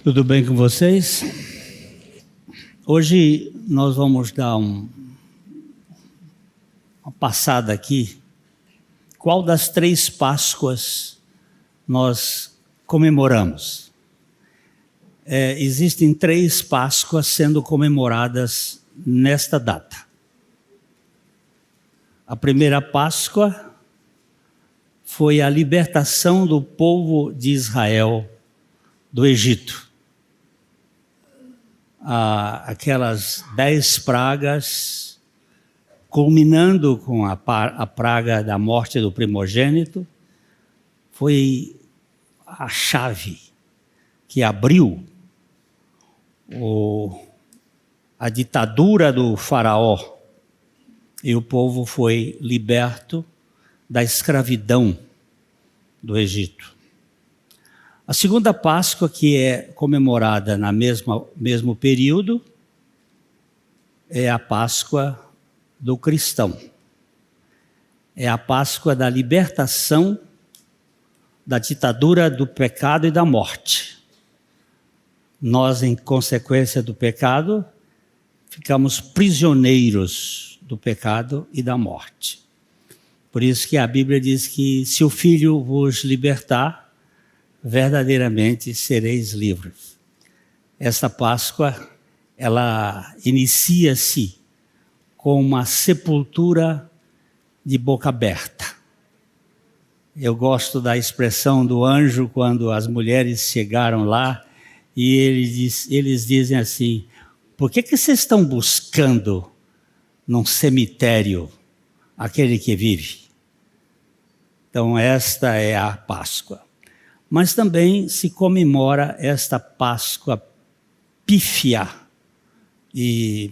Tudo bem com vocês? Hoje nós vamos dar uma passada aqui. Qual das 3 Páscoas nós comemoramos? Existem 3 Páscoas sendo comemoradas nesta data. A primeira Páscoa foi a libertação do povo de Israel do Egito. Aquelas 10 pragas, culminando com a praga da morte do primogênito, foi a chave que abriu a ditadura do faraó e o povo foi liberto da escravidão do Egito. A segunda Páscoa, que é comemorada no mesmo período, é a Páscoa do cristão. É a Páscoa da libertação da ditadura do pecado e da morte. Nós, em consequência do pecado, ficamos prisioneiros do pecado e da morte. Por isso que a Bíblia diz que se o Filho vos libertar, verdadeiramente sereis livres. Esta Páscoa, ela inicia-se com uma sepultura de boca aberta. Eu gosto da expressão do anjo quando as mulheres chegaram lá e eles dizem assim: por que vocês estão buscando num cemitério aquele que vive? Então esta é a Páscoa. Mas também se comemora esta Páscoa pífia e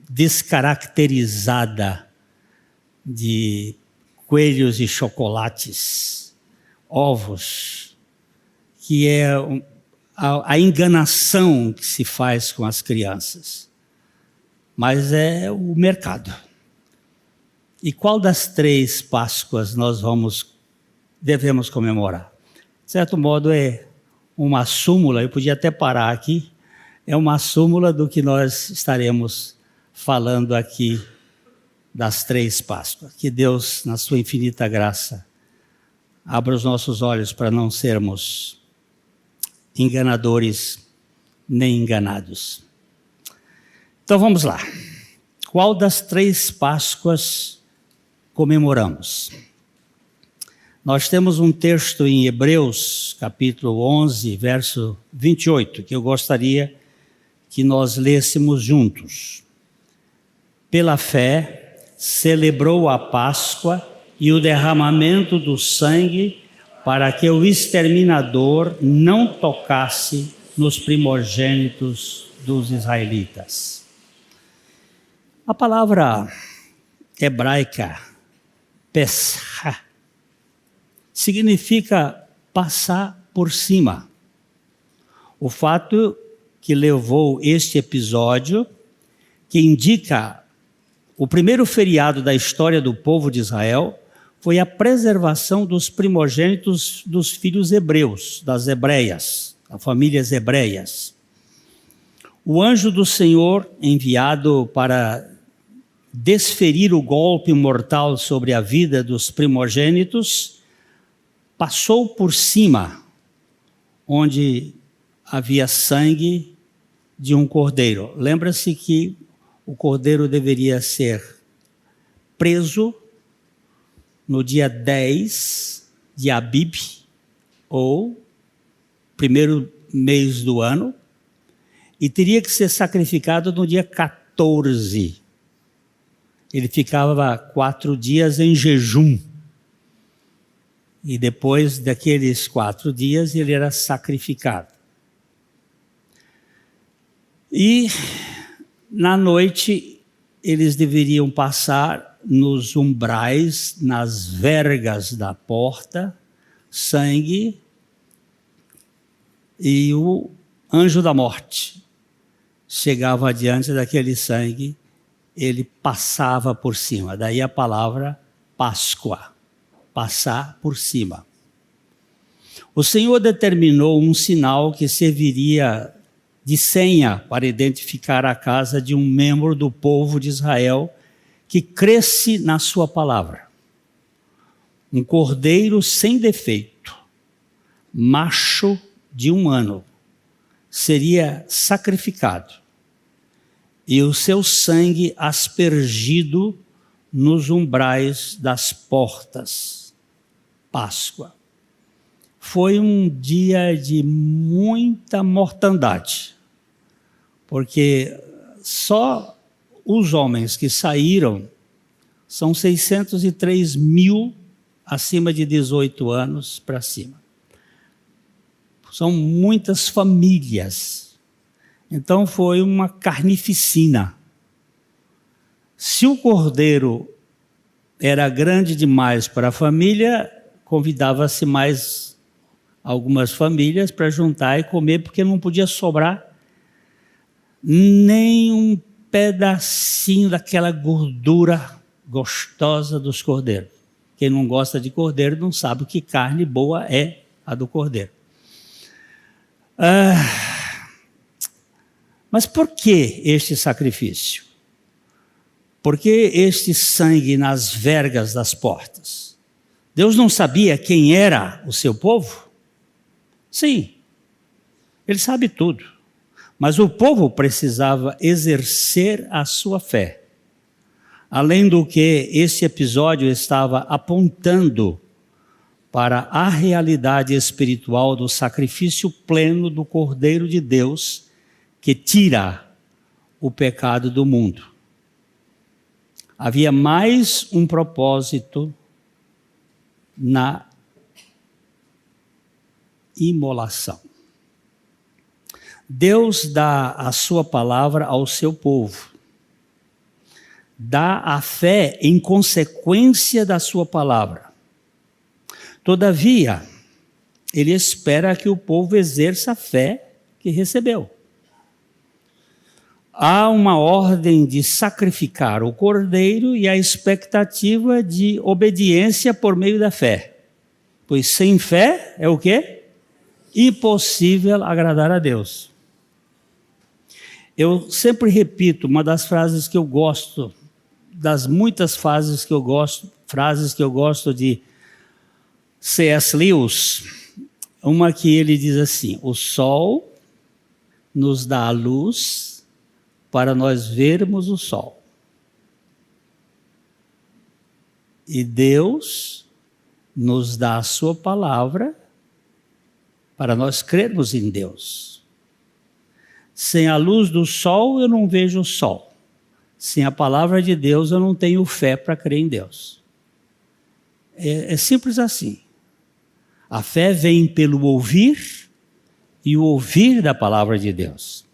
descaracterizada de coelhos e chocolates, ovos, que é a enganação que se faz com as crianças. Mas é o mercado. E qual das 3 Páscoas nós devemos comemorar? De certo modo é uma súmula, eu podia até parar aqui, é uma súmula do que nós estaremos falando aqui das 3 Páscoas. Que Deus, na sua infinita graça, abra os nossos olhos para não sermos enganadores nem enganados. Então vamos lá. Qual das 3 Páscoas comemoramos? Nós temos um texto em Hebreus, capítulo 11, verso 28, que eu gostaria que nós lêssemos juntos. Pela fé, celebrou a Páscoa e o derramamento do sangue para que o exterminador não tocasse nos primogênitos dos israelitas. A palavra hebraica, pesach, significa passar por cima. O fato que levou este episódio, que indica o primeiro feriado da história do povo de Israel, foi a preservação dos primogênitos dos filhos hebreus, das hebreias, das famílias hebreias. O anjo do Senhor, enviado para desferir o golpe mortal sobre a vida dos primogênitos, passou por cima, onde havia sangue de um cordeiro. Lembra-se que o cordeiro deveria ser preso no dia 10 de Abib, ou primeiro mês do ano, e teria que ser sacrificado no dia 14. Ele ficava 4 dias em jejum. E depois daqueles 4 dias ele era sacrificado. E na noite eles deveriam passar nos umbrais, nas vergas da porta, sangue, e o anjo da morte chegava diante daquele sangue, ele passava por cima. Daí a palavra Páscoa. Passar por cima. o Senhor determinou um sinal que serviria de senha para identificar a casa de um membro do povo de Israel que cresce na sua palavra. Um cordeiro sem defeito, macho de 1 ano, seria sacrificado e o seu sangue aspergido nos umbrais das portas. Páscoa. Foi um dia de muita mortandade, porque só os homens que saíram são 603 mil acima de 18 anos para cima. São muitas famílias. Então foi uma carnificina. Se o cordeiro era grande demais para a família, convidava-se mais algumas famílias para juntar e comer, porque não podia sobrar nem um pedacinho daquela gordura gostosa dos cordeiros. Quem não gosta de cordeiro não sabe que carne boa é a do cordeiro. Mas por que este sacrifício? Por que este sangue nas vergas das portas? Deus não sabia quem era o seu povo? Sim, Ele sabe tudo. Mas o povo precisava exercer a sua fé. Além do que, esse episódio estava apontando para a realidade espiritual do sacrifício pleno do Cordeiro de Deus, que tira o pecado do mundo. Havia mais um propósito na imolação. Deus dá a sua palavra ao seu povo. Dá a fé em consequência da sua palavra. Todavia, Ele espera que o povo exerça a fé que recebeu. Há uma ordem de sacrificar o cordeiro e a expectativa de obediência por meio da fé. Pois sem fé é o quê? Impossível agradar a Deus. Eu sempre repito uma das frases que eu gosto, das muitas frases que eu gosto de C.S. Lewis, uma que ele diz assim: o sol nos dá a luz para nós vermos o sol. E Deus nos dá a sua palavra para nós crermos em Deus. Sem a luz do sol eu não vejo o sol. Sem a palavra de Deus eu não tenho fé para crer em Deus. É simples assim. A fé vem pelo ouvir e o ouvir da palavra de Deus.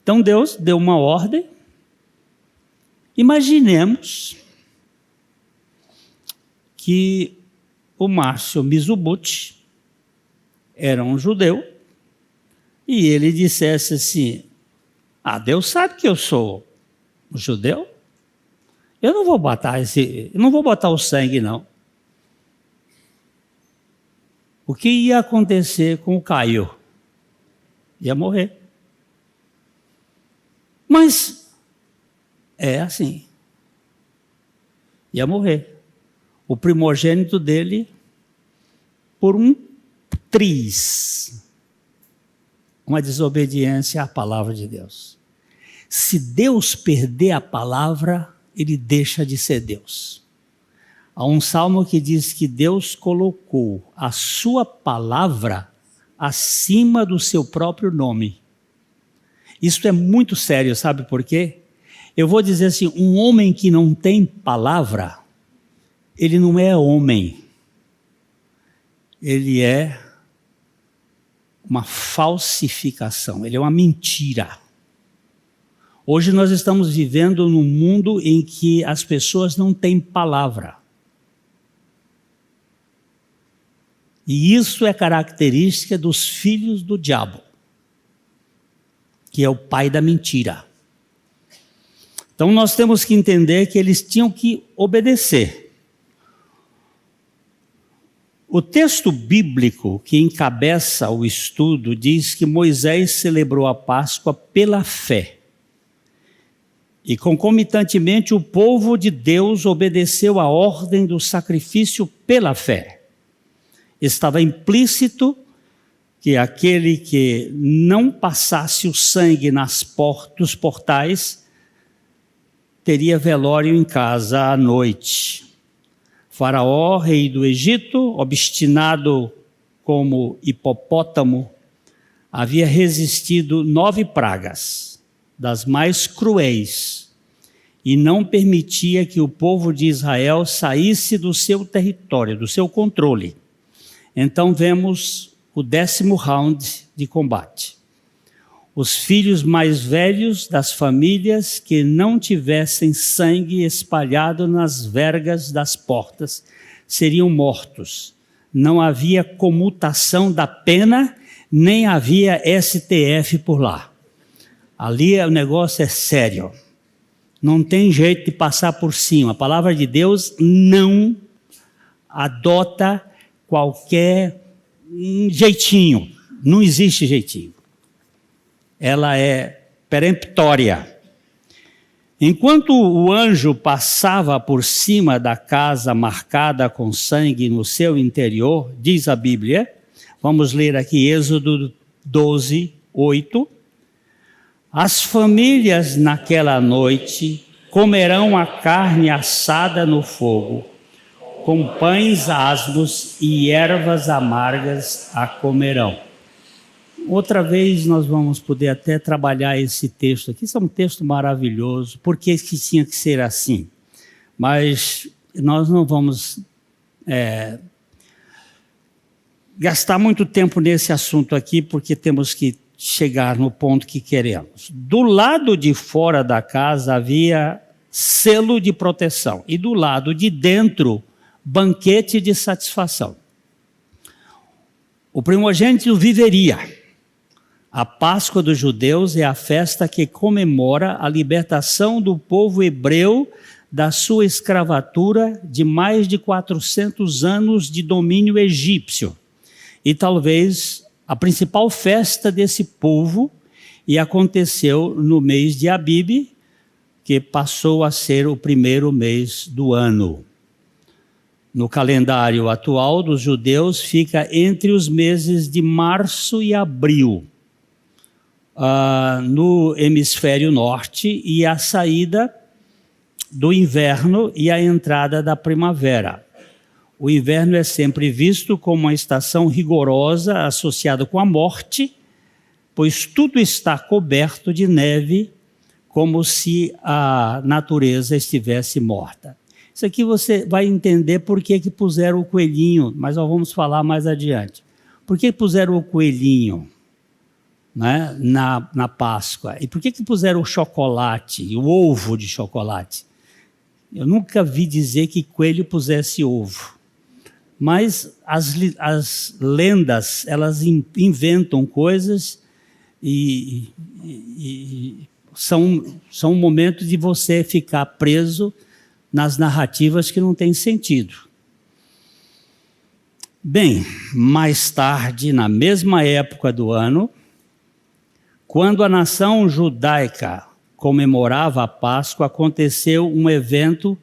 Então Deus deu uma ordem. Imaginemos que o Márcio Mizubuchi era um judeu e ele dissesse assim: Deus sabe que eu sou um judeu, eu não vou botar o sangue não. O que ia acontecer com o Caio? Ia morrer. Mas é assim. Ia morrer. O primogênito dele por um triz. Uma desobediência à palavra de Deus. Se Deus perder a palavra, ele deixa de ser Deus. Há um salmo que diz que Deus colocou a sua palavra acima do seu próprio nome. Isso é muito sério, sabe por quê? Eu vou dizer assim, um homem que não tem palavra, ele não é homem. Ele é uma falsificação, ele é uma mentira. Hoje nós estamos vivendo num mundo em que as pessoas não têm palavra. E isso é característica dos filhos do diabo, que é o pai da mentira. Então nós temos que entender que eles tinham que obedecer. O texto bíblico que encabeça o estudo diz que Moisés celebrou a Páscoa pela fé. E concomitantemente o povo de Deus obedeceu à ordem do sacrifício pela fé. Estava implícito que aquele que não passasse o sangue dos portais teria velório em casa à noite. Faraó, rei do Egito, obstinado como hipopótamo, havia resistido 9 pragas, das mais cruéis, e não permitia que o povo de Israel saísse do seu território, do seu controle. Então vemos o 10º round de combate. Os filhos mais velhos das famílias que não tivessem sangue espalhado nas vergas das portas seriam mortos. Não havia comutação da pena, nem havia STF por lá. Ali o negócio é sério. Não tem jeito de passar por cima. A palavra de Deus não adota qualquer jeitinho. Não existe jeitinho. Ela é peremptória. Enquanto o anjo passava por cima da casa marcada com sangue no seu interior, diz a Bíblia, vamos ler aqui Êxodo 12, 8. As famílias naquela noite comerão a carne assada no fogo, com pães asmos e ervas amargas a comerão. Outra vez nós vamos poder até trabalhar esse texto aqui. Isso é um texto maravilhoso. Por que tinha que ser assim? Mas nós não vamos gastar muito tempo nesse assunto aqui, porque temos que chegar no ponto que queremos. Do lado de fora da casa havia selo de proteção e do lado de dentro, banquete de satisfação. O primogênito viveria. A Páscoa dos judeus é a festa que comemora a libertação do povo hebreu da sua escravatura de mais de 400 anos de domínio egípcio. E talvez a principal festa desse povo, e aconteceu no mês de Abibe, que passou a ser o primeiro mês do ano. No calendário atual dos judeus, fica entre os meses de março e abril. No hemisfério norte, e a saída do inverno e a entrada da primavera. O inverno é sempre visto como uma estação rigorosa associada com a morte, pois tudo está coberto de neve, como se a natureza estivesse morta. Isso aqui você vai entender por que puseram o coelhinho, mas nós vamos falar mais adiante. Por que puseram o coelhinho? Né, na Páscoa. E por que puseram o chocolate, o ovo de chocolate? Eu nunca vi dizer que coelho pusesse ovo. Mas as lendas, elas inventam coisas e são um momento de você ficar preso nas narrativas que não têm sentido. Bem, mais tarde, na mesma época do ano, quando a nação judaica comemorava a Páscoa, aconteceu um evento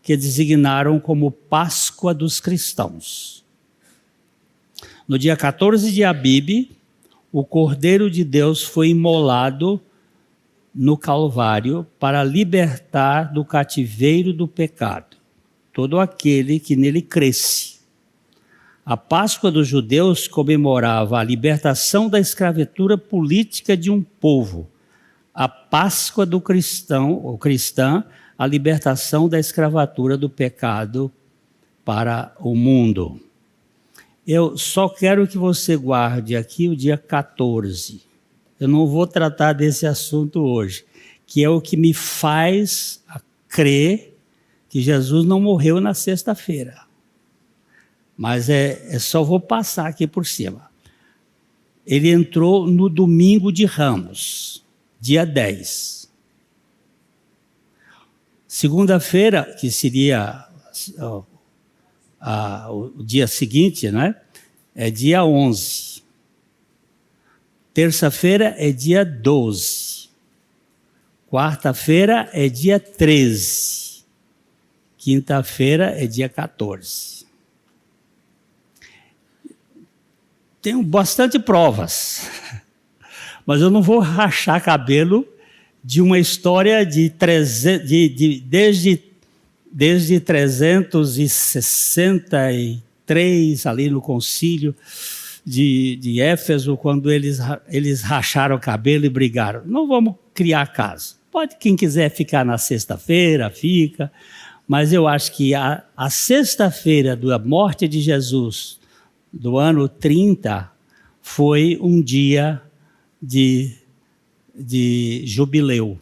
que designaram como Páscoa dos cristãos. No dia 14 de Abibe, o Cordeiro de Deus foi imolado no Calvário para libertar do cativeiro do pecado todo aquele que nele cresce. A Páscoa dos judeus comemorava a libertação da escravatura política de um povo. A Páscoa do cristão ou cristã, a libertação da escravatura do pecado para o mundo. Eu só quero que você guarde aqui o dia 14. Eu não vou tratar desse assunto hoje, que é o que me faz crer que Jesus não morreu na sexta-feira. Mas só vou passar aqui por cima. Ele entrou no domingo de Ramos, dia 10. Segunda-feira, que seria o dia seguinte, né? É dia 11. Terça-feira é dia 12. Quarta-feira é dia 13. Quinta-feira é dia 14. Tenho bastante provas, mas eu não vou rachar cabelo de uma história desde 363, ali no concílio de Éfeso, quando eles racharam o cabelo e brigaram. Não vamos criar caso. Pode, quem quiser ficar na sexta-feira, fica, mas eu acho que a sexta-feira da morte de Jesus, do ano 30, foi um dia de jubileu.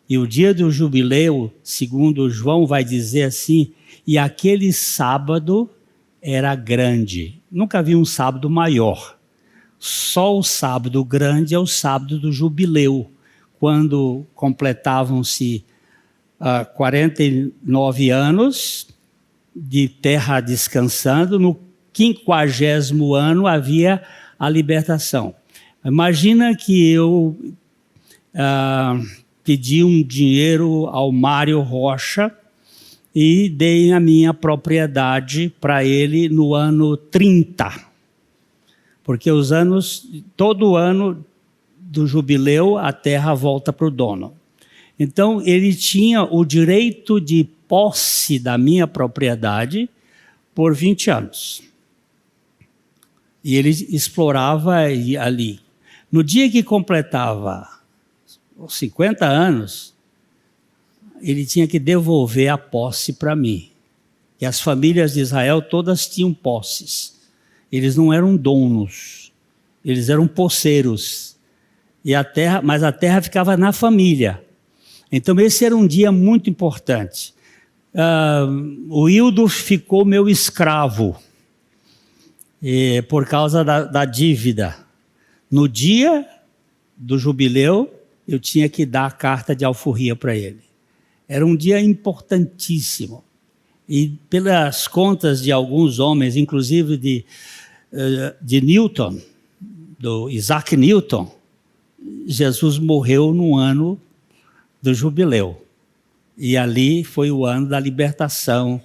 E o dia do jubileu, segundo João vai dizer assim, e aquele sábado era grande. Nunca vi um sábado maior. Só o sábado grande é o sábado do jubileu, quando completavam-se 49 anos de terra descansando. No 50º ano havia a libertação. Imagina que eu pedi um dinheiro ao Mário Rocha e dei a minha propriedade para ele no ano 30. Porque todo ano do jubileu, a terra volta para o dono. Então, ele tinha o direito de posse da minha propriedade por 20 anos. E ele explorava ali. No dia que completava os 50 anos, ele tinha que devolver a posse para mim. E as famílias de Israel todas tinham posses. Eles não eram donos, eles eram posseiros. Mas a terra ficava na família. Então esse era um dia muito importante. O Hildo ficou meu escravo por causa da dívida. No dia do jubileu, eu tinha que dar a carta de alforria para ele. Era um dia importantíssimo. E pelas contas de alguns homens, inclusive de Newton, do Isaac Newton, Jesus morreu no ano do jubileu. E ali foi o ano da libertação,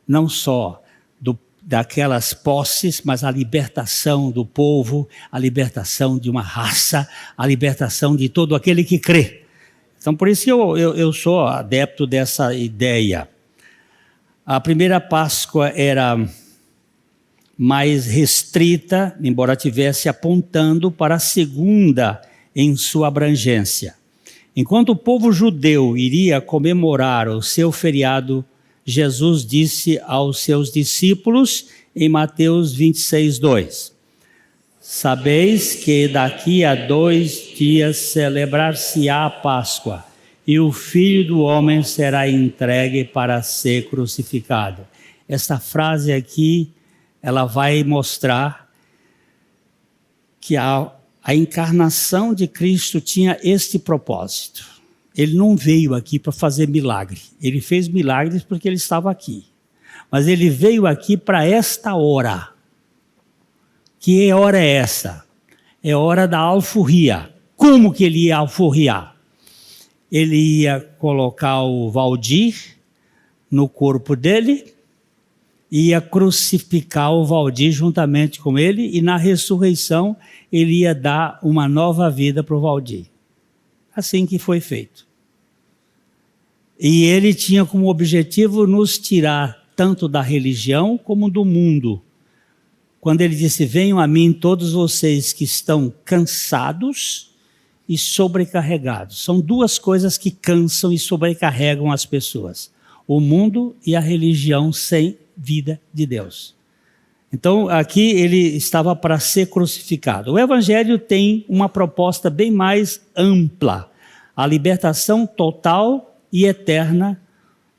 não só daquelas posses, mas a libertação do povo, a libertação de uma raça, a libertação de todo aquele que crê. Então, por isso que eu sou adepto dessa ideia. A primeira Páscoa era mais restrita, embora estivesse apontando para a segunda em sua abrangência. Enquanto o povo judeu iria comemorar o seu feriado, Jesus disse aos seus discípulos em Mateus 26:2: sabeis que daqui a 2 dias celebrar-se-á a Páscoa, e o Filho do Homem será entregue para ser crucificado. Esta frase aqui, ela vai mostrar que a encarnação de Cristo tinha este propósito. Ele não veio aqui para fazer milagre. Ele fez milagres porque ele estava aqui. Mas ele veio aqui para esta hora. Que hora é essa? É hora da alforria. Como que ele ia alforriar? Ele ia colocar o Valdir no corpo dele, ia crucificar o Valdir juntamente com ele, e na ressurreição ele ia dar uma nova vida para o Valdir. Assim que foi feito. E ele tinha como objetivo nos tirar tanto da religião como do mundo. Quando ele disse: venham a mim todos vocês que estão cansados e sobrecarregados. São duas coisas que cansam e sobrecarregam as pessoas: o mundo e a religião sem vida de Deus. Então aqui ele estava para ser crucificado. O Evangelho tem uma proposta bem mais ampla: a libertação total e eterna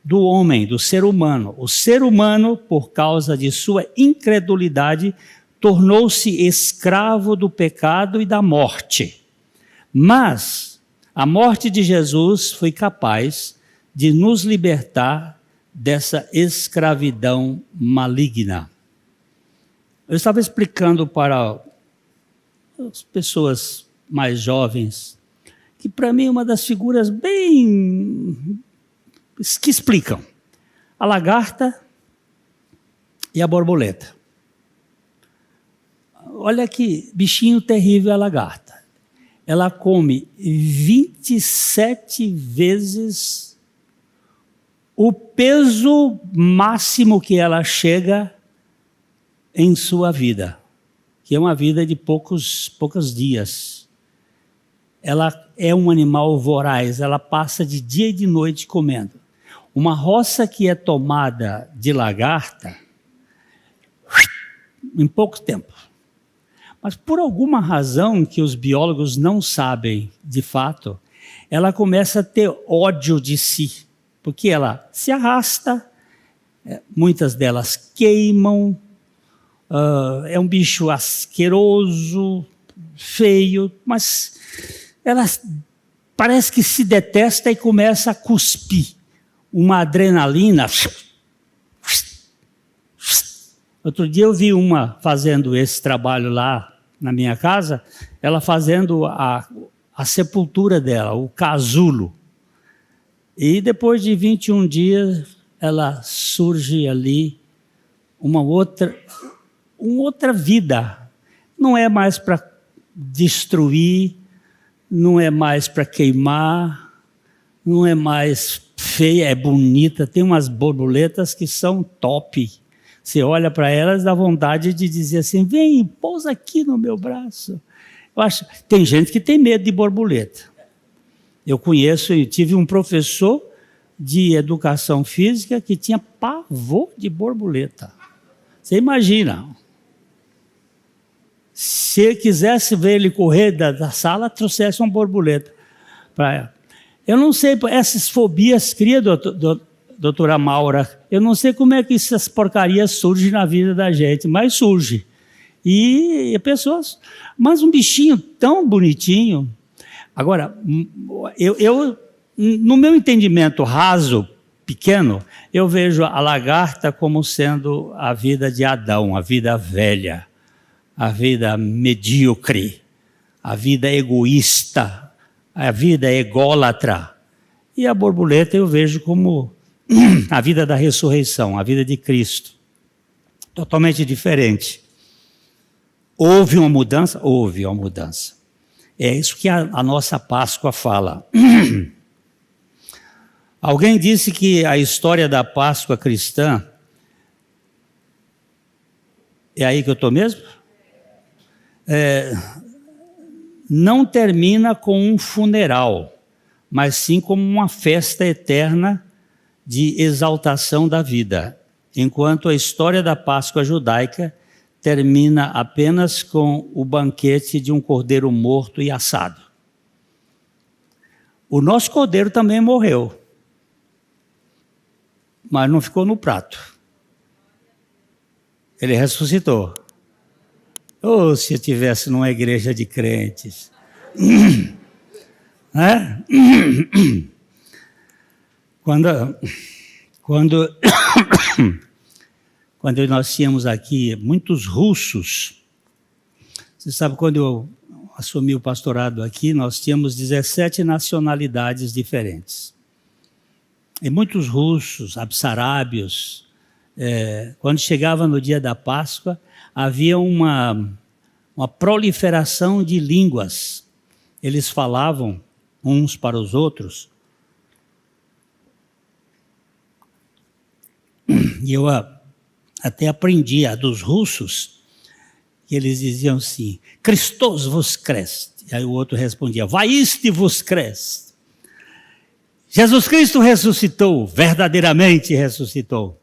do homem, do ser humano. O ser humano, por causa de sua incredulidade, tornou-se escravo do pecado e da morte. Mas a morte de Jesus foi capaz de nos libertar dessa escravidão maligna. Eu estava explicando para as pessoas mais jovens que, para mim, uma das figuras bem que explicam a lagarta e a borboleta. Olha que bichinho terrível a lagarta. Ela come 27 vezes o peso máximo que ela chega em sua vida, que é uma vida de poucos dias. Ela é um animal voraz, ela passa de dia e de noite comendo. Uma roça que é tomada de lagarta, em pouco tempo. Mas por alguma razão que os biólogos não sabem de fato, ela começa a ter ódio de si, porque ela se arrasta, muitas delas queimam, é um bicho asqueroso, feio, mas ela parece que se detesta e começa a cuspir uma adrenalina. Outro dia eu vi uma fazendo esse trabalho lá na minha casa, ela fazendo a sepultura dela, o casulo. E depois de 21 dias, ela surge ali uma outra vida. Não é mais para destruir, não é mais para queimar, não é mais feia, é bonita. Tem umas borboletas que são top. Você olha para elas, dá vontade de dizer assim, vem, pousa aqui no meu braço. Tem gente que tem medo de borboleta. Eu conheço e tive um professor de educação física que tinha pavor de borboleta. Você imagina. Se quisesse ver ele correr da sala, trouxesse uma borboleta para ela. Eu não sei, essas fobias criam, doutora Maura, eu não sei como é que essas porcarias surgem na vida da gente, mas surge. E pessoas, mas um bichinho tão bonitinho. Agora, eu no meu entendimento raso, pequeno, eu vejo a lagarta como sendo a vida de Adão, a vida velha, a vida medíocre, a vida egoísta, a vida ególatra. E a borboleta eu vejo como a vida da ressurreição, a vida de Cristo. Totalmente diferente. Houve uma mudança? Houve uma mudança. É isso que a nossa Páscoa fala. Alguém disse que a história da Páscoa cristã... É aí que eu estou mesmo? Não termina com um funeral, mas sim como uma festa eterna de exaltação da vida, enquanto a história da Páscoa judaica termina apenas com o banquete de um cordeiro morto e assado. O nosso cordeiro também morreu, mas não ficou no prato. Ele ressuscitou. Oh, se eu estivesse numa igreja de crentes. Né? Quando nós tínhamos aqui muitos russos, você sabe, quando eu assumi o pastorado aqui, nós tínhamos 17 nacionalidades diferentes. E muitos russos, absarábios, quando chegava no dia da Páscoa, havia uma proliferação de línguas. Eles falavam uns para os outros. E eu até aprendi dos russos, que eles diziam assim, Christos vos crest. Aí o outro respondia, vaiste vos crest. Jesus Cristo ressuscitou, verdadeiramente ressuscitou.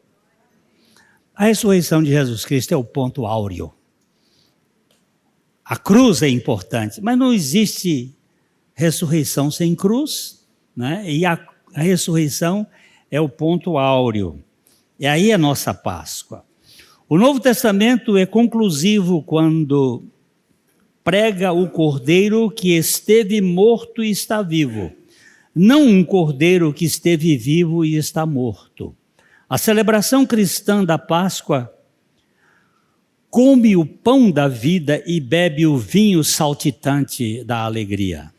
A ressurreição de Jesus Cristo é o ponto áureo. A cruz é importante, mas não existe ressurreição sem cruz, né? E a ressurreição é o ponto áureo. E aí é a nossa Páscoa. O Novo Testamento é conclusivo quando prega o cordeiro que esteve morto e está vivo. Não um cordeiro que esteve vivo e está morto. A celebração cristã da Páscoa come o pão da vida e bebe o vinho saltitante da alegria.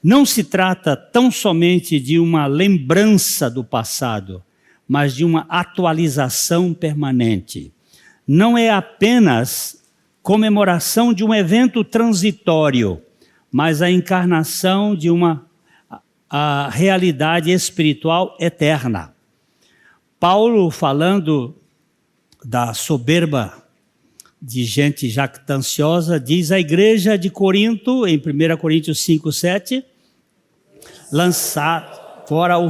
Não se trata tão somente de uma lembrança do passado, mas de uma atualização permanente. Não é apenas comemoração de um evento transitório, mas a encarnação de a realidade espiritual eterna. Paulo, falando da soberba de gente jactanciosa, diz à igreja de Corinto, em 1 Coríntios 5:7, lançar fora o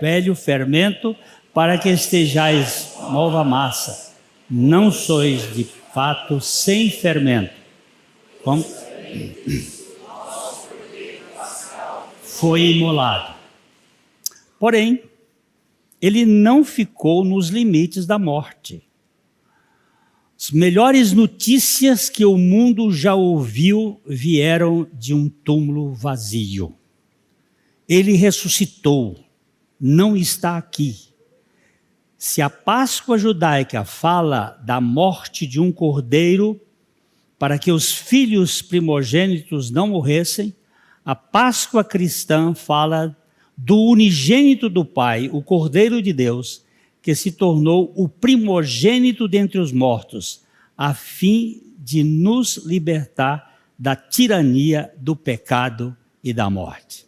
velho fermento, para que estejais nova massa. Não sois de fato sem fermento. Como? Foi imolado. Porém, ele não ficou nos limites da morte. As melhores notícias que o mundo já ouviu vieram de um túmulo vazio. Ele ressuscitou, não está aqui. Se a Páscoa judaica fala da morte de um cordeiro para que os filhos primogênitos não morressem, a Páscoa cristã fala do unigênito do Pai, o Cordeiro de Deus, que se tornou o primogênito dentre os mortos, a fim de nos libertar da tirania do pecado e da morte.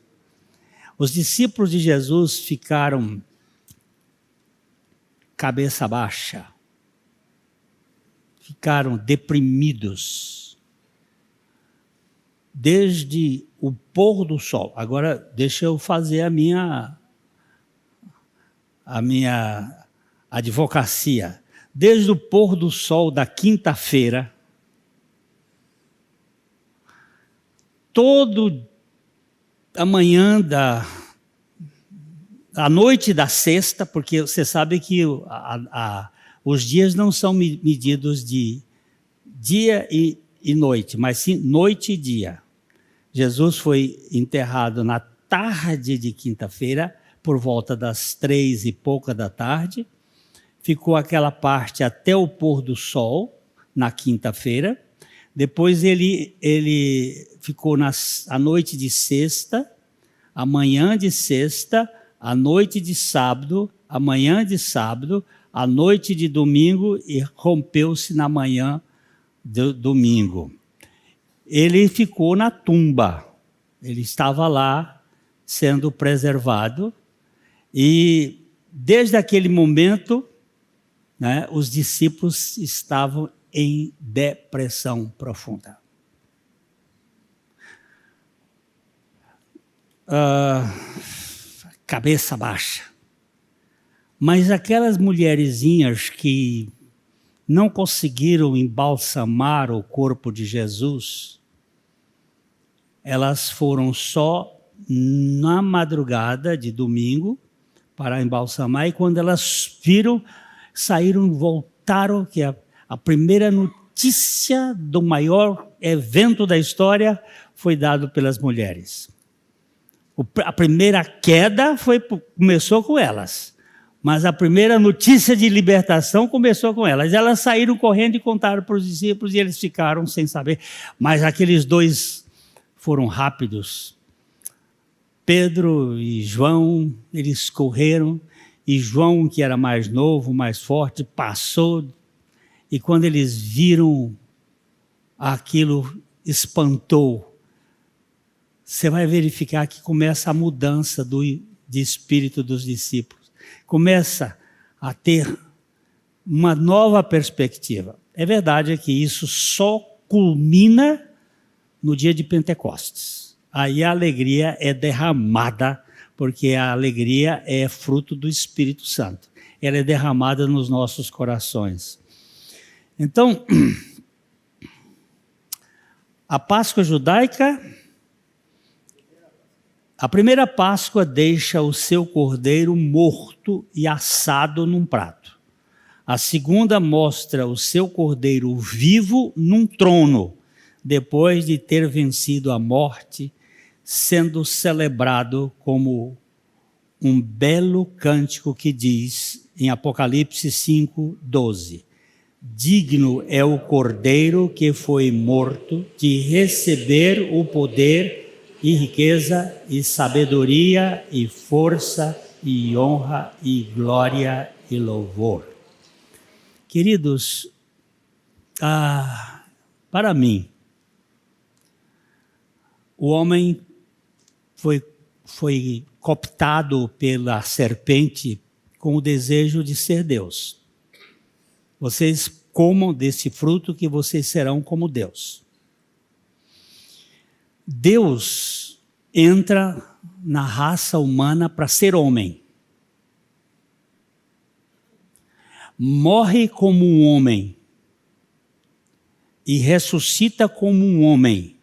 Os discípulos de Jesus ficaram cabeça baixa, ficaram deprimidos, desde o pôr do sol. Agora, deixa eu fazer a minha advocacia. Desde o pôr do sol da quinta-feira, todo a manhã a noite da sexta, porque você sabe que os dias não são medidos de dia e noite, mas sim noite e dia. Jesus foi enterrado na tarde de quinta-feira, por volta das 3:00 da tarde. Ficou aquela parte até o pôr do sol, na quinta-feira. Depois ele ficou a noite de sexta, a manhã de sexta, a noite de sábado, a manhã de sábado, a noite de domingo e rompeu-se na manhã de domingo. Ele ficou na tumba, ele estava lá sendo preservado e desde aquele momento, né, os discípulos estavam em depressão profunda. Cabeça baixa. Mas aquelas mulherzinhas que não conseguiram embalsamar o corpo de Jesus, elas foram só na madrugada de domingo para embalsamar, e quando elas viram, saíram, voltaram, que a primeira notícia do maior evento da história foi dado pelas mulheres. A primeira queda começou com elas, mas a primeira notícia de libertação começou com elas. Elas saíram correndo e contaram para os discípulos e eles ficaram sem saber. Mas aqueles dois foram rápidos. Pedro e João, eles correram, e João, que era mais novo, mais forte, passou, e quando eles viram aquilo, espantou. Você vai verificar que começa a mudança de espírito dos discípulos. Começa a ter uma nova perspectiva. É verdade que isso só culmina no dia de Pentecostes. Aí a alegria é derramada, porque a alegria é fruto do Espírito Santo. Ela é derramada nos nossos corações. Então, a Páscoa judaica, a primeira Páscoa deixa o seu cordeiro morto e assado num prato. A segunda mostra o seu cordeiro vivo num trono, depois de ter vencido a morte, sendo celebrado como um belo cântico que diz em Apocalipse 5:12. Digno é o Cordeiro que foi morto de receber o poder e riqueza e sabedoria e força e honra e glória e louvor. Queridos, para mim, o homem foi cooptado pela serpente com o desejo de ser Deus. Vocês comam desse fruto que vocês serão como Deus. Deus entra na raça humana para ser homem. Morre como um homem e ressuscita como um homem.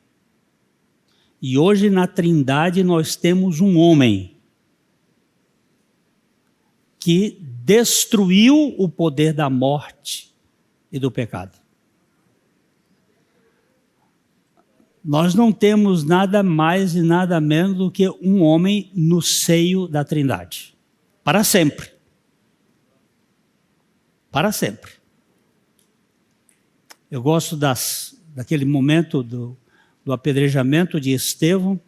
E hoje na Trindade nós temos um homem que destruiu o poder da morte e do pecado. Nós não temos nada mais e nada menos do que um homem no seio da Trindade. Para sempre. Para sempre. Eu gosto daquele momento do apedrejamento de Estevão,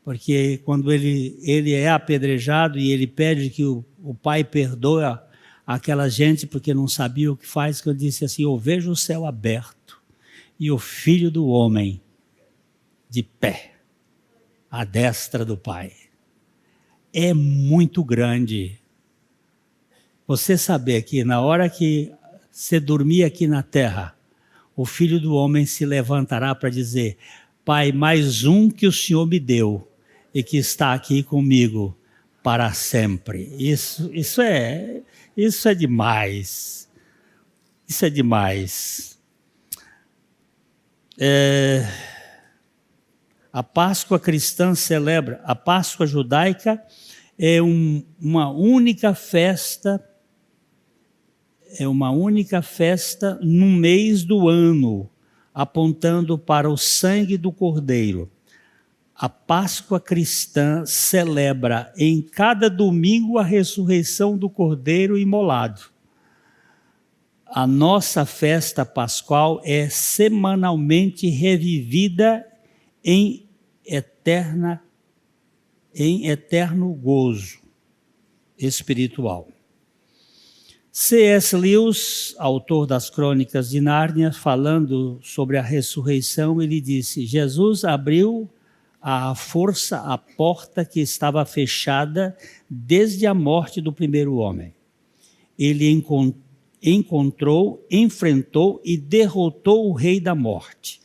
porque quando ele é apedrejado e ele pede que o pai perdoe aquela gente porque não sabia o que faz, que ele disse assim: eu vejo o céu aberto e o Filho do Homem de pé, à destra do Pai. É muito grande você saber que na hora que você dormir aqui na terra, o Filho do Homem se levantará para dizer: Pai, mais um que o Senhor me deu e que está aqui comigo para sempre. Isso é demais. Isso é demais. A Páscoa cristã celebra, a Páscoa judaica é uma única festa, no mês do ano, apontando para o sangue do Cordeiro. A Páscoa cristã celebra em cada domingo a ressurreição do Cordeiro imolado. A nossa festa pascual é semanalmente revivida em eterno gozo espiritual. C.S. Lewis, autor das Crônicas de Nárnia, falando sobre a ressurreição, ele disse: Jesus abriu à força a porta que estava fechada desde a morte do primeiro homem. Ele enfrentou e derrotou o rei da morte.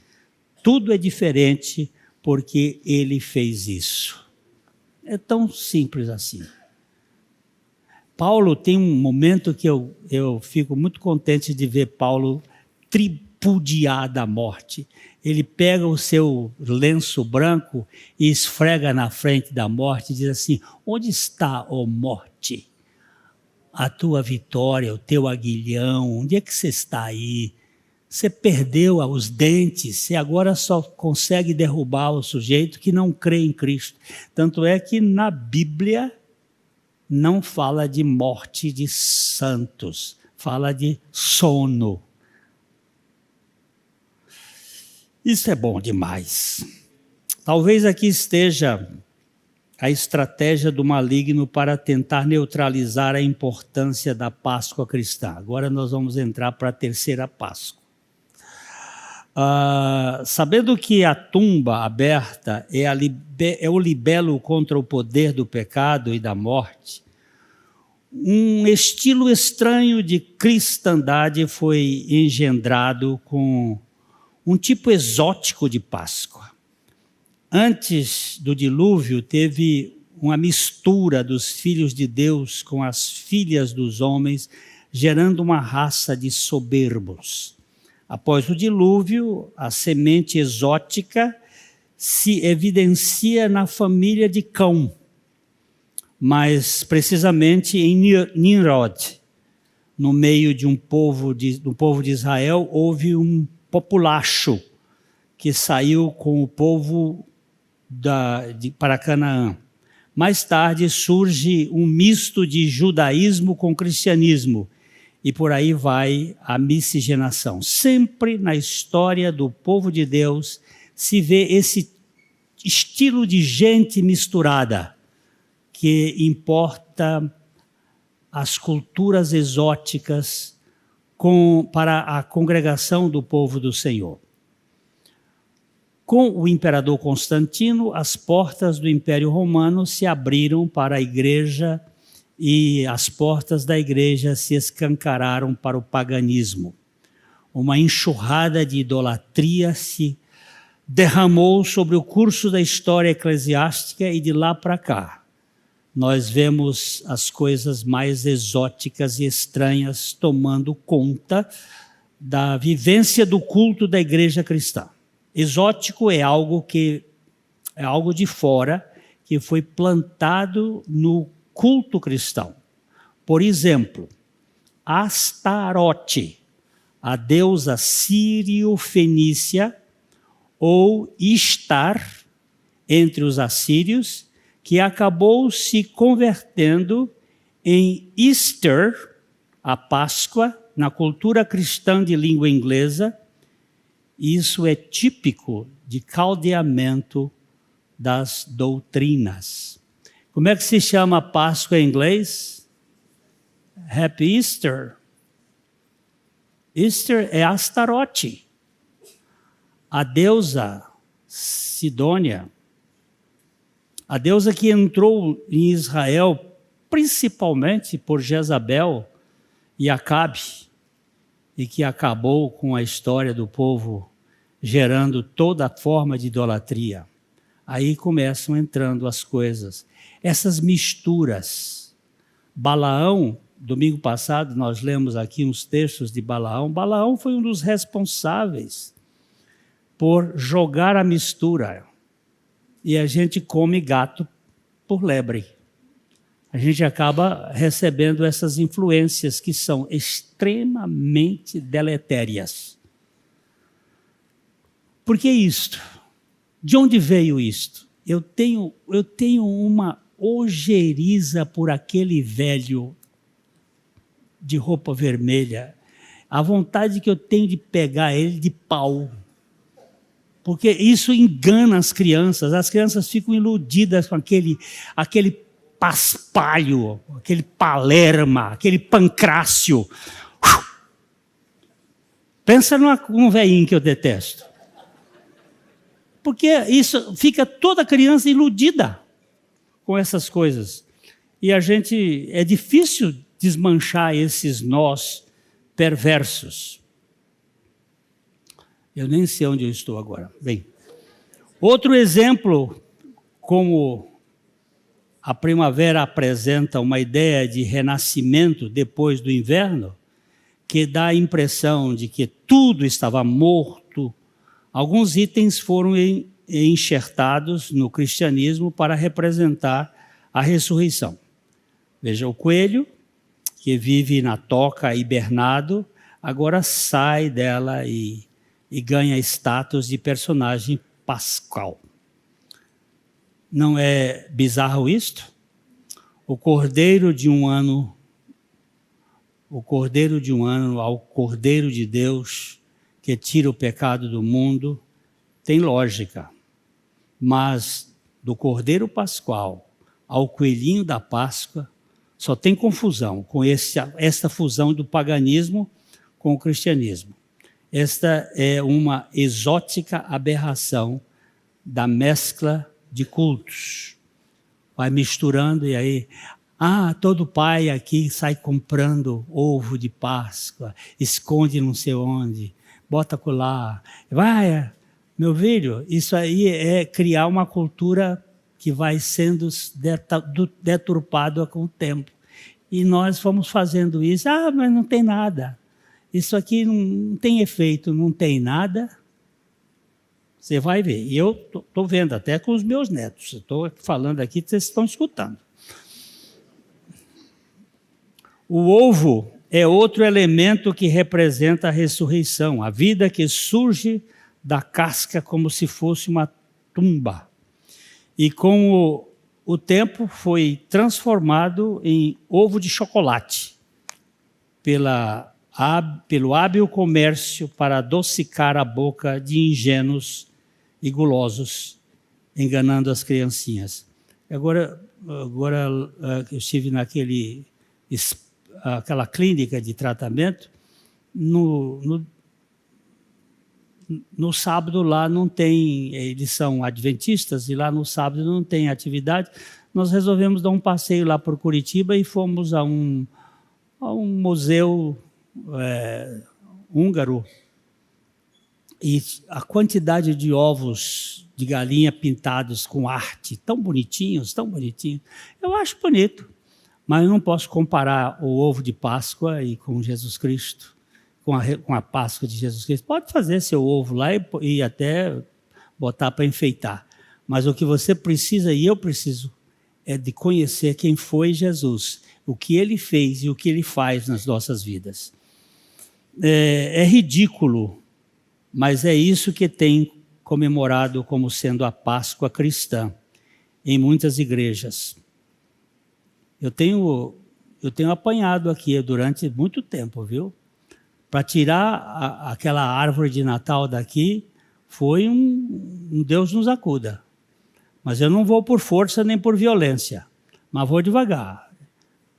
Tudo é diferente porque ele fez isso. É tão simples assim. Paulo tem um momento que eu fico muito contente de ver Paulo tripudiar da morte. Ele pega o seu lenço branco e esfrega na frente da morte e diz assim: onde está, ó morte? A tua vitória, o teu aguilhão, onde é que você está aí? Você perdeu os dentes, você agora só consegue derrubar o sujeito que não crê em Cristo. Tanto é que na Bíblia não fala de morte de santos, fala de sono. Isso é bom demais. Talvez aqui esteja a estratégia do maligno para tentar neutralizar a importância da Páscoa cristã. Agora nós vamos entrar para a terceira Páscoa. Sabendo que a tumba aberta é o libelo contra o poder do pecado e da morte, um estilo estranho de cristandade foi engendrado com um tipo exótico de Páscoa. Antes do dilúvio, teve uma mistura dos filhos de Deus com as filhas dos homens, gerando uma raça de soberbos. Após o dilúvio, a semente exótica se evidencia na família de Cão, mas precisamente em Nimrod, no meio de do povo de Israel, houve um populacho que saiu com o povo para Canaã. Mais tarde surge um misto de judaísmo com cristianismo, e por aí vai a miscigenação. Sempre na história do povo de Deus se vê esse estilo de gente misturada, que importa as culturas exóticas para a congregação do povo do Senhor. Com o imperador Constantino, as portas do Império Romano se abriram para a igreja e as portas da igreja se escancararam para o paganismo. Uma enxurrada de idolatria se derramou sobre o curso da história eclesiástica e de lá para cá nós vemos as coisas mais exóticas e estranhas tomando conta da vivência do culto da igreja cristã. Exótico é algo de fora que foi plantado no culto cristão. Por exemplo, Astarote, a deusa sírio-fenícia, ou Ishtar, entre os assírios, que acabou se convertendo em Easter, a Páscoa, na cultura cristã de língua inglesa. Isso é típico de caldeamento das doutrinas. Como é que se chama Páscoa em inglês? Happy Easter. Easter é Astarote, a deusa Sidônia, a deusa que entrou em Israel principalmente por Jezabel e Acabe, e que acabou com a história do povo, gerando toda forma de idolatria. Aí começam entrando as coisas. Essas misturas. Balaão, domingo passado nós lemos aqui uns textos de Balaão. Balaão foi um dos responsáveis por jogar a mistura. E a gente come gato por lebre. A gente acaba recebendo essas influências que são extremamente deletérias. Por que isto? De onde veio isto? Eu tenho uma ojeriza por aquele velho de roupa vermelha. A vontade que eu tenho de pegar ele de pau. Porque isso engana as crianças ficam iludidas com aquele paspalho, aquele palerma, aquele pancrácio. Pensa num velhinho que eu detesto. Porque isso fica toda criança iludida com essas coisas. E é difícil desmanchar esses nós perversos. Eu nem sei onde eu estou agora. Bem, outro exemplo, como a primavera apresenta uma ideia de renascimento depois do inverno, que dá a impressão de que tudo estava morto. Alguns itens foram enxertados no cristianismo para representar a ressurreição. Veja, o coelho, que vive na toca hibernado, agora sai dela e ganha status de personagem pascal. Não é bizarro isto? O cordeiro de um ano ao Cordeiro de Deus, que tira o pecado do mundo, tem lógica. Mas do Cordeiro Pascual ao Coelhinho da Páscoa, só tem confusão com esta fusão do paganismo com o cristianismo. Esta é uma exótica aberração da mescla de cultos. Vai misturando e aí... todo pai aqui sai comprando ovo de Páscoa, esconde não sei onde, bota colar. Vai, meu filho, isso aí é criar uma cultura que vai sendo deturpada com o tempo. E nós fomos fazendo isso. Mas não tem nada. Isso aqui não tem efeito, não tem nada. Você vai ver. E eu estou vendo até com os meus netos. Estou falando aqui, vocês estão escutando. O ovo é outro elemento que representa a ressurreição, a vida que surge da casca como se fosse uma tumba. E como o tempo foi transformado em ovo de chocolate pelo hábil comércio para adocicar a boca de ingênuos e gulosos, enganando as criancinhas. Agora eu estive aquela clínica de tratamento, no sábado lá não tem, eles são adventistas, e lá no sábado não tem atividade. Nós resolvemos dar um passeio lá por Curitiba e fomos a um museu húngaro. E a quantidade de ovos de galinha pintados com arte, tão bonitinhos, eu acho bonito, mas eu não posso comparar o ovo de Páscoa e com Jesus Cristo, com a Páscoa de Jesus Cristo. Pode fazer seu ovo lá e até botar para enfeitar, mas o que você precisa, e eu preciso, é de conhecer quem foi Jesus, o que ele fez e o que ele faz nas nossas vidas. É ridículo, mas é isso que tem comemorado como sendo a Páscoa cristã em muitas igrejas. Eu tenho apanhado aqui durante muito tempo, viu? Para tirar aquela árvore de Natal daqui, foi um Deus nos acuda. Mas eu não vou por força nem por violência, mas vou devagar.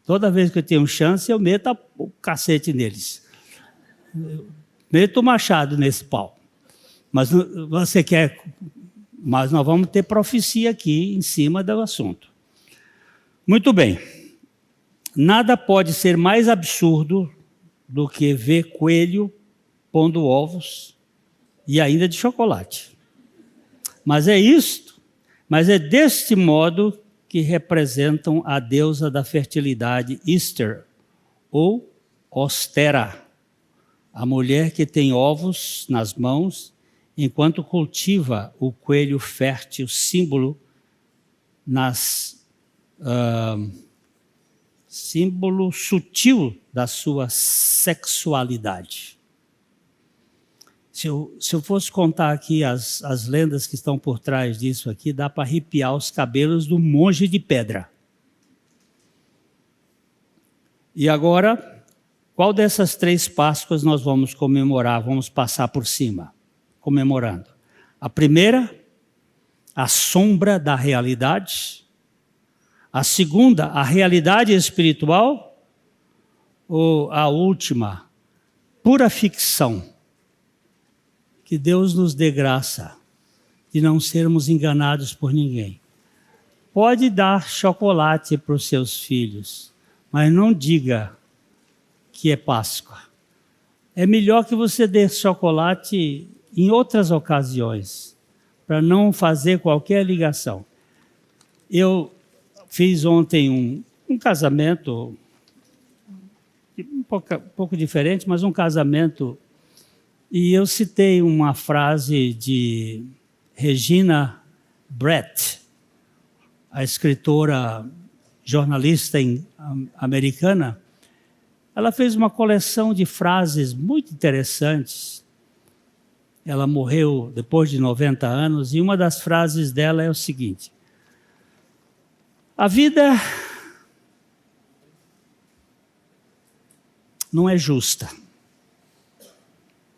Toda vez que eu tenho chance, eu meto o cacete neles. Meto o machado nesse pau. Mas mas nós vamos ter profecia aqui em cima do assunto. Muito bem. Nada pode ser mais absurdo do que ver coelho pondo ovos e ainda de chocolate. Mas é deste modo que representam a deusa da fertilidade Easter, ou Ostera, a mulher que tem ovos nas mãos enquanto cultiva o coelho fértil, símbolo símbolo sutil da sua sexualidade. Se eu fosse contar aqui as lendas que estão por trás disso aqui, dá para arrepiar os cabelos do monge de pedra. E agora, qual dessas 3 Páscoas nós vamos comemorar, vamos passar por cima, comemorando? A primeira, a sombra da realidade. A segunda, a realidade espiritual. Ou a última, pura ficção. Que Deus nos dê graça de não sermos enganados por ninguém. Pode dar chocolate para os seus filhos, mas não diga que é Páscoa. É melhor que você dê chocolate em outras ocasiões, para não fazer qualquer ligação. Eu fiz ontem um casamento, um pouco diferente, mas um casamento. E eu citei uma frase de Regina Brett, a escritora, jornalista americana. Ela fez uma coleção de frases muito interessantes. Ela morreu depois de 90 anos e uma das frases dela é o seguinte: a vida não é justa,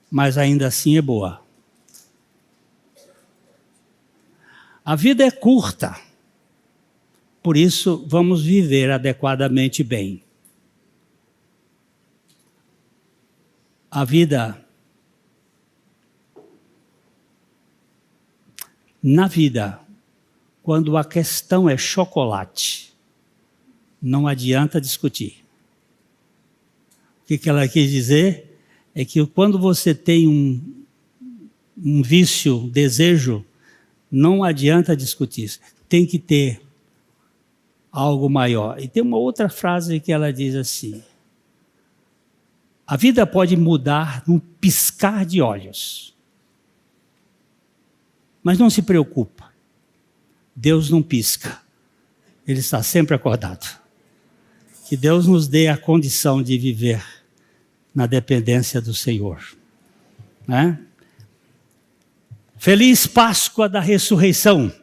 mas ainda assim é boa. A vida é curta, por isso vamos viver adequadamente bem. A vida, na vida, quando a questão é chocolate, não adianta discutir. O que ela quis dizer é que quando você tem um vício, desejo, não adianta discutir. Tem que ter algo maior. E tem uma outra frase que ela diz assim: a vida pode mudar num piscar de olhos. Mas não se preocupa. Deus não pisca. Ele está sempre acordado. Que Deus nos dê a condição de viver na dependência do Senhor. Né? Feliz Páscoa da Ressurreição.